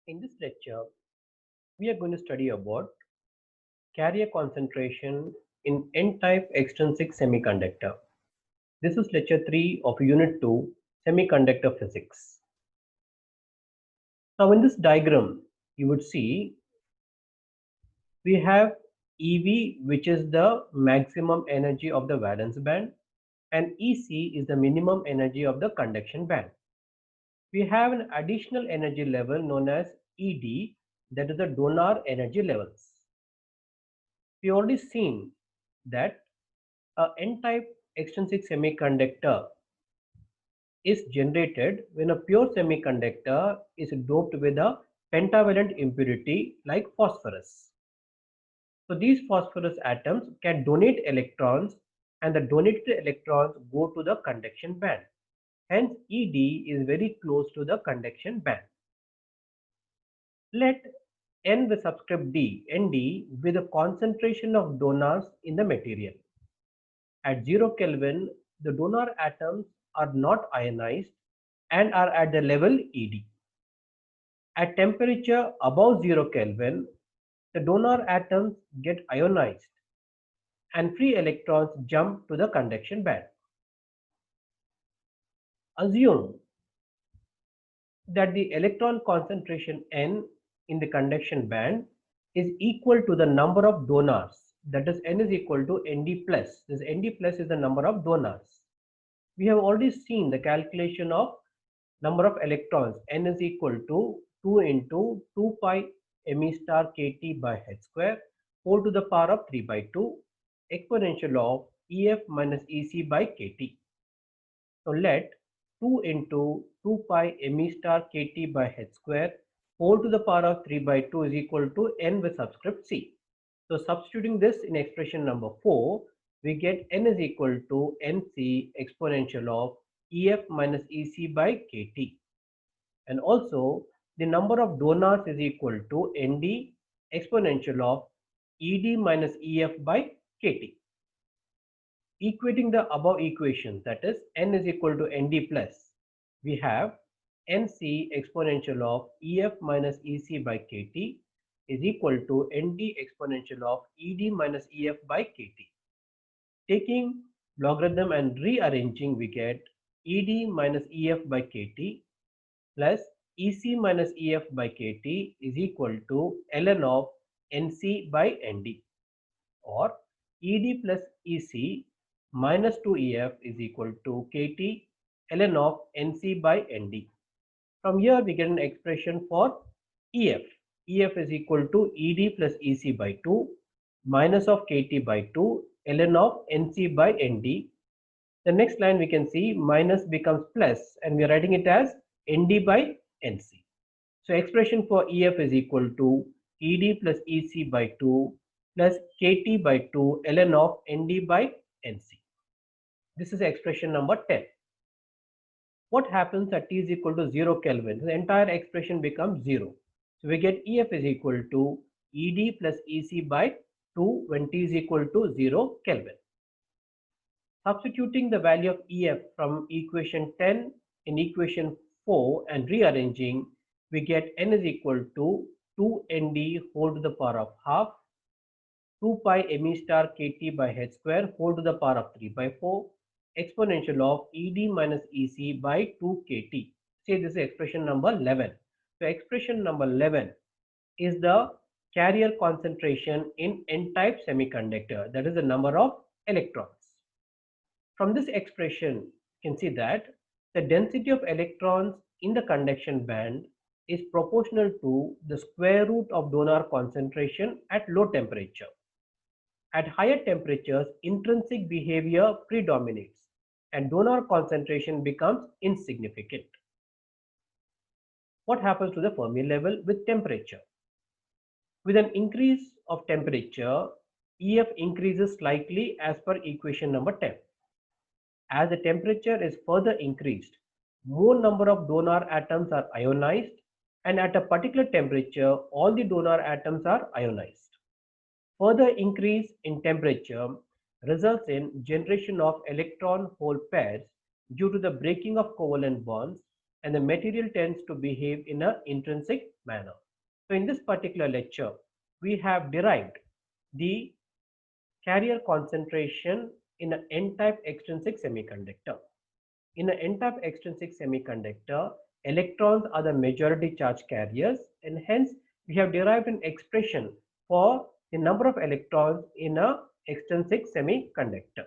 In this lecture, we are going to study about carrier concentration in N-type extrinsic semiconductor. This is lecture 3 of Unit 2, Semiconductor Physics. Now in this diagram, you would see we have EV, which is the maximum energy of the valence band, and EC is the minimum energy of the conduction band. We have an additional energy level known as ED, that is the donor energy levels. We already seen that a N-type extrinsic semiconductor is generated when a pure semiconductor is doped with a pentavalent impurity like phosphorus. So these phosphorus atoms can donate electrons, and the donated electrons go to the conduction band. Hence ED is very close to the conduction band. Let N with subscript D, Nd, be the concentration of donors in the material. At 0 Kelvin, the donor atoms are not ionized and are at the level ED. At temperature above 0 Kelvin, the donor atoms get ionized and free electrons jump to the conduction band. Assume that the electron concentration N in the conduction band is equal to the number of donors, that is N is equal to Nd plus. This Nd plus is the number of donors. We have already seen the calculation of number of electrons. N is equal to 2 into 2 pi me star kt by h square whole to the power of 3 by 2 exponential of Ef minus Ec by kt. So let 2 into 2 pi me star kt by h square whole to the power of 3 by 2 is equal to N with subscript C. So substituting this in expression number 4, we get N is equal to Nc exponential of Ef minus Ec by kt. And also the number of donors is equal to Nd exponential of Ed minus Ef by kt. Equating the above equations, that is N is equal to Nd plus, we have Nc exponential of Ef minus Ec by kt is equal to Nd exponential of Ed minus Ef by kt. Taking logarithm and rearranging, we get Ed minus Ef by kt plus Ec minus Ef by kt is equal to ln of Nc by Nd, or Ed plus Ec minus 2Ef is equal to kt ln of Nc by Nd. From here we get an expression for Ef. Ef is equal to Ed plus Ec by 2 minus of kt by 2 ln of Nc by Nd. The next line we can see minus becomes plus, and we are writing it as Nd by Nc. So expression for Ef is equal to Ed plus Ec by 2 plus kt by 2 ln of Nd by Nc. This is expression number 10. What happens at t is equal to 0 Kelvin? The entire expression becomes 0. So we get Ef is equal to Ed plus Ec by 2 when t is equal to 0 Kelvin. Substituting the value of Ef from equation 10 in equation 4 and rearranging, we get N is equal to 2Nd whole to the power of half 2 pi me star kt by h square whole to the power of 3 by 4 exponential of Ed minus Ec by 2 kt. Say this is expression number 11. So expression number 11 is the carrier concentration in N-type semiconductor, that is the number of electrons. From this expression, you can see that the density of electrons in the conduction band is proportional to the square root of donor concentration at low temperature. At higher temperatures, intrinsic behavior predominates and donor concentration becomes insignificant. What happens to the Fermi level with temperature? With an increase of temperature, Ef increases slightly as per equation number 10. As the temperature is further increased, more number of donor atoms are ionized, and at a particular temperature, all the donor atoms are ionized. Further increase in temperature results in generation of electron-hole pairs due to the breaking of covalent bonds, and the material tends to behave in an intrinsic manner. So in this particular lecture, we have derived the carrier concentration in an n-type extrinsic semiconductor. In an n-type extrinsic semiconductor, electrons are the majority charge carriers, and hence we have derived an expression for the number of electrons in a extrinsic semiconductor.